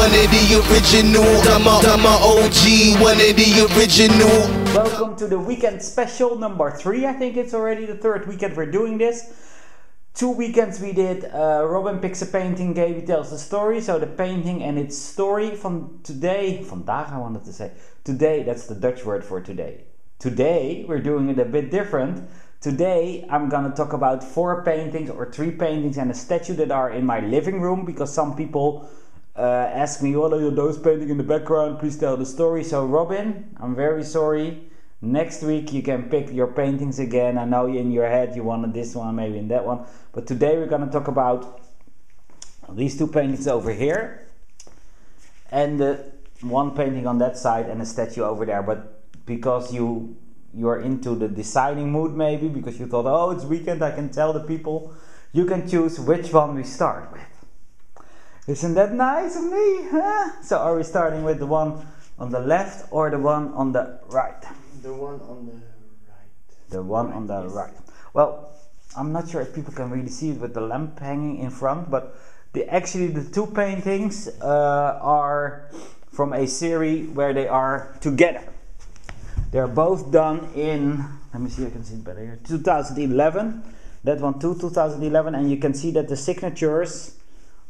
one of the original. I'm a OG, one of the original. Welcome to the weekend special number 3. I think it's already the 3rd weekend we're doing this. 2 weekends we did Robin picks a painting, Gaby tells the story. So the painting and its story from today, vandaag I wanted to say. Today, that's the Dutch word for today. Today we're doing it a bit different. Today I'm gonna talk about 4 paintings or 3 paintings and a statue that are in my living room, because some people ask me, what are those paintings in the background, please tell the story. So Robin, I'm very sorry. Next week you can pick your paintings again. I know in your head you wanted this one, maybe in that one. But today we're gonna talk about these 2 paintings over here. And the one painting on that side and a statue over there. But because you're into the deciding mood, maybe because you thought, oh, it's weekend, I can tell the people, you can choose which one we start with. Isn't that nice of me? Huh? So are we starting with the one on the left or the one on the right? The one on the right. The one on the right. Well, I'm not sure if people can really see it with the lamp hanging in front, but actually the 2 paintings are from a series where they are together. They're both done in, let me see if I can see it better here, 2011. That one too, 2011, and you can see that the signatures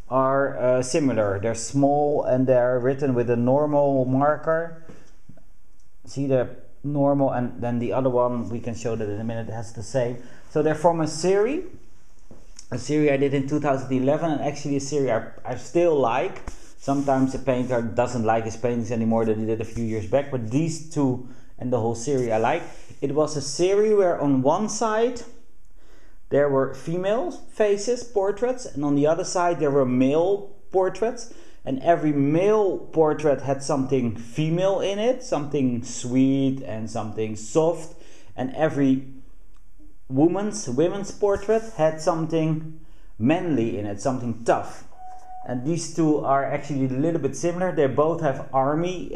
are similar. They're small and they're written with a normal marker. See the normal, and then the other one, we can show that in a minute, has the same. So they're from a series I did in 2011, and actually a series I still like. Sometimes a painter doesn't like his paintings anymore than he did a few years back, but these 2 and the whole series I like. It was a series where on one side there were female faces, portraits, and on the other side there were male portraits, and every male portrait had something female in it, something sweet and something soft, and every women's portrait had something manly in it, something tough. And these 2 are actually a little bit similar. They both have army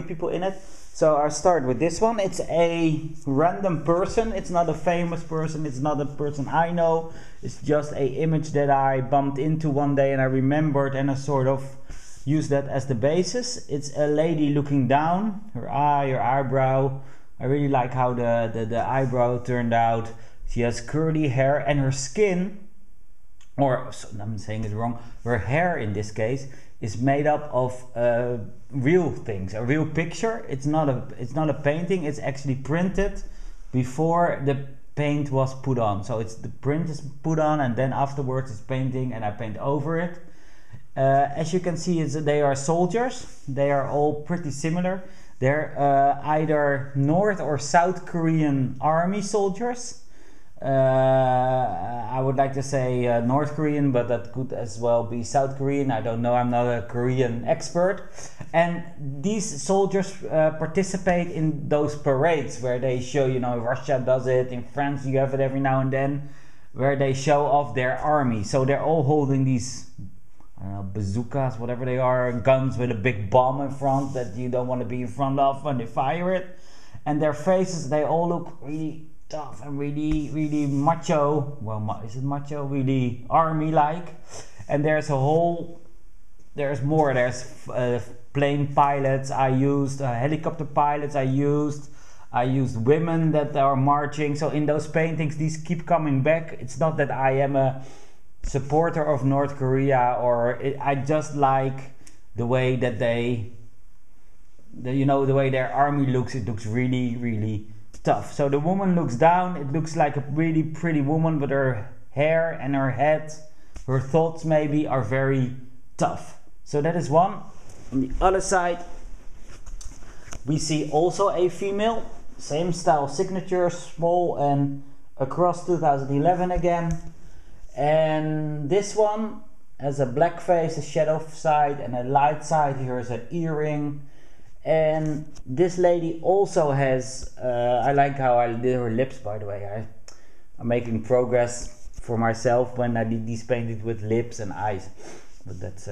people in it. So I'll start with this one. It's a random person. It's not a famous person. It's not a person I know. It's just an image that I bumped into one day and I remembered, and I sort of used that as the basis. It's a lady looking down. Her eyebrow. I really like how the eyebrow turned out. She has curly hair, and her skin, or I'm saying it wrong, her hair in this case, is made up of real things, a real picture. It's not a painting. It's actually printed before the paint was put on. So the print is put on, and then afterwards it's painting, and I paint over it. As you can see, they are soldiers. They are all pretty similar. They're either North or South Korean army soldiers. I would like to say North Korean, but that could as well be South Korean. I don't know, I'm not a Korean expert. And these soldiers participate in those parades where they show, Russia does it, in France you have it every now and then, where they show off their army. So they're all holding these, I don't know, bazookas, whatever they are, guns with a big bomb in front that you don't want to be in front of when they fire it. And their faces, they all look really tough and really macho. Well, is it macho? Really army-like. And there's more. There's plane pilots I used, helicopter pilots I used women that are marching. So in those paintings, these keep coming back. It's not that I am a supporter of North Korea, I just like the way that the way their army looks. It looks really tough. So the woman looks down. It looks like a really pretty woman, but her hair and her head, her thoughts maybe, are very tough. So that is one. On the other side we see also a female, same style signature, small and across 2011 again. And this one has a black face, a shadow side and a light side. Here is an earring. And this lady also has, I like how I did her lips, by the way. I'm making progress for myself when I did these paintings with lips and eyes. But that's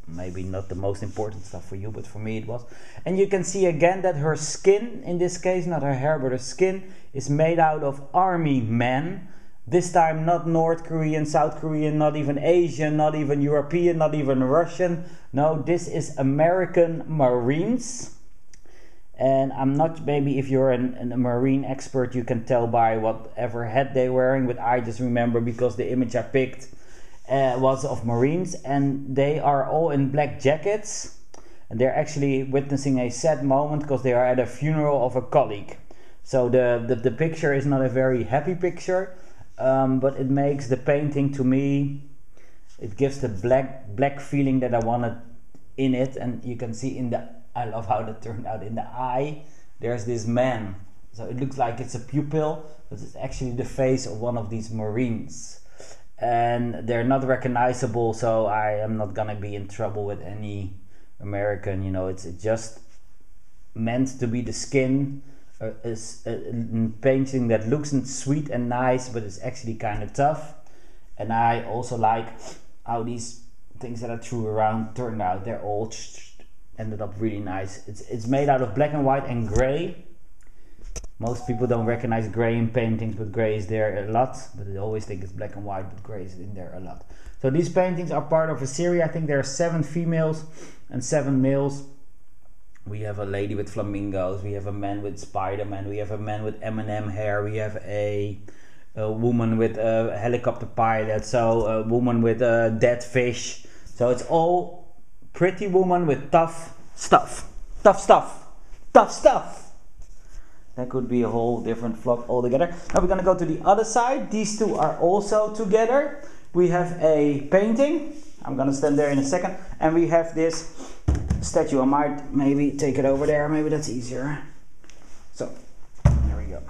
maybe not the most important stuff for you, but for me it was. And you can see again that her skin, in this case, not her hair, but her skin, is made out of army men. This time not North Korean, South Korean, not even Asian, not even European, not even Russian. No, this is American Marines. And I'm not, maybe if you're a marine expert you can tell by whatever hat they're wearing, but I just remember because the image I picked was of Marines, and they are all in black jackets, and they're actually witnessing a sad moment because they are at a funeral of a colleague. So the picture is not a very happy picture, but it makes the painting, to me, it gives the black feeling that I wanted in it. And you can see in the, I love how that turned out, in the eye there's this man, so it looks like it's a pupil, but it's actually the face of one of these Marines, and they're not recognizable, so I am not gonna be in trouble with any American, you know. It's just meant to be the skin, is a painting that looks sweet and nice, but it's actually kind of tough. And I also like how these things that I threw around turned out. They're all ended up really nice. It's made out of black and white and gray. Most people don't recognize gray in paintings, but gray is there a lot, but they always think it's black and white, but gray is in there a lot. So these paintings are part of a series. I think there are 7 females and 7 males. We have a lady with flamingos, we have a man with Spider-Man, we have a man with M&M hair, we have a woman with a helicopter pilot, so a woman with a dead fish. So it's all pretty woman with tough stuff. That could be a whole different vlog altogether. Now we're gonna go to the other side. These two are also together. We have a painting. I'm gonna stand there in a second. And we have this statue. I might maybe take it over there. Maybe that's easier. So, there we go.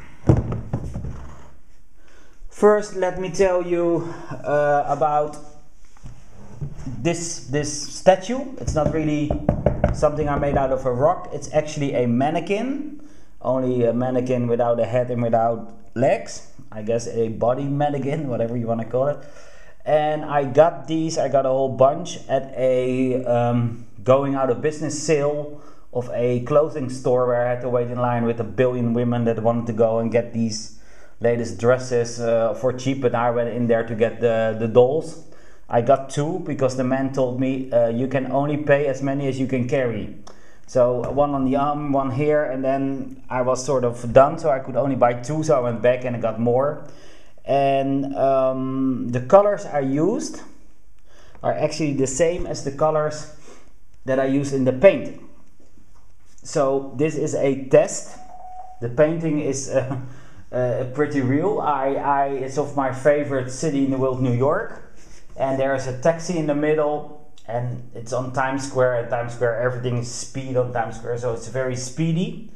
First, let me tell you about this statue. It's not really something I made out of a rock. It's actually a mannequin, only a mannequin without a head and without legs. I guess a body mannequin, whatever you want to call it. And I got these, I got a whole bunch at a going out of business sale of a clothing store where I had to wait in line with 1 billion women that wanted to go and get these latest dresses for cheap, and I went in there to get the dolls. I got 2 because the man told me you can only pay as many as you can carry. So 1 on the arm, 1 here, and then I was sort of done, so I could only buy 2, so I went back and I got more. And the colors I used are actually the same as the colors that I used in the painting. So this is a test. The painting is pretty real. It's of my favorite city in the world, New York. And there's a taxi in the middle, and it's on Times Square. And Times Square, everything is speed on Times Square, so it's very speedy.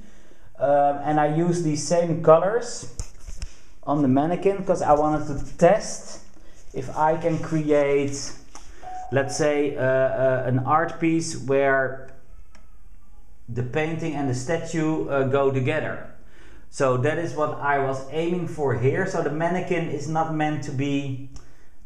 And I use these same colors on the mannequin because I wanted to test if I can create, let's say, an art piece where the painting and the statue go together. So that is what I was aiming for here. So the mannequin is not meant to be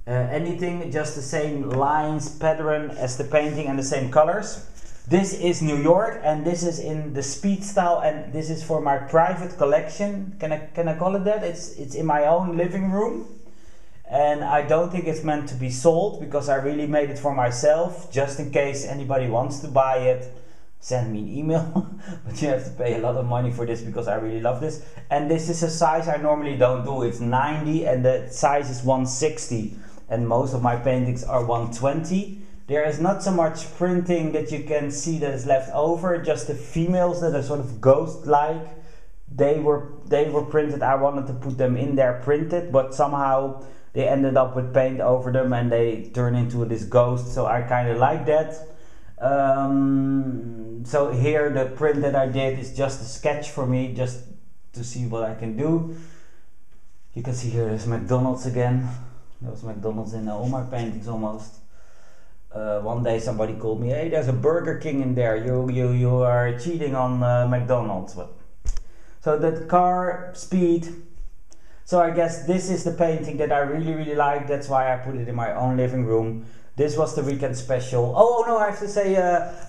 anything, just the same lines, pattern as the painting and the same colors. This is New York, and this is in the speed style, and this is for my private collection. Can I call it that? It's in my own living room, and I don't think it's meant to be sold because I really made it for myself, just in case anybody wants to buy it. Send me an email, but you have to pay a lot of money for this because I really love this. And this is a size I normally don't do. It's 90 and the size is 160, and most of my paintings are 120. There is not so much printing that you can see that is left over, just the females that are sort of ghost-like. They were printed. I wanted to put them in there printed, but somehow they ended up with paint over them and they turn into this ghost, so I kind of like that. So here the print that I did is just a sketch for me, just to see what I can do. You can see here there's McDonald's again. There's McDonald's in all my paintings almost. One day somebody called me, hey, there's a Burger King in there, you are cheating on McDonald's. But, so the car, speed. So I guess this is the painting that I really like, that's why I put it in my own living room. This was the weekend special. Oh no, I have to say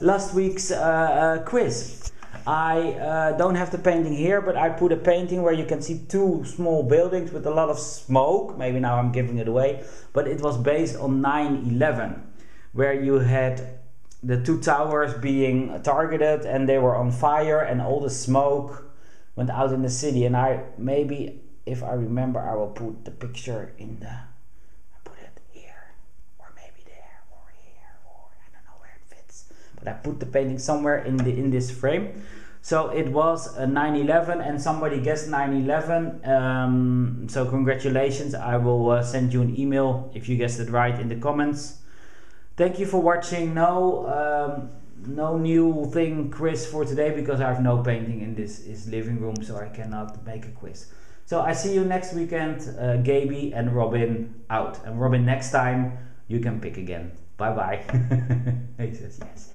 last week's quiz. I don't have the painting here, but I put a painting where you can see two small buildings with a lot of smoke. Maybe now I'm giving it away, but it was based on 9/11, where you had the two towers being targeted and they were on fire and all the smoke went out in the city. And maybe if I remember, I will put the picture in the, I put it here or maybe there or here, or I don't know where it fits, but I put the painting somewhere in this frame. So it was 9/11 and somebody guessed 9/11, so congratulations. I will send you an email if you guessed it right in the comments. Thank you for watching. No new thing quiz for today because I have no painting in this living room, so I cannot make a quiz. So I see you next weekend. Gaby and Robin out. And Robin, next time you can pick again. Bye bye. He says yes.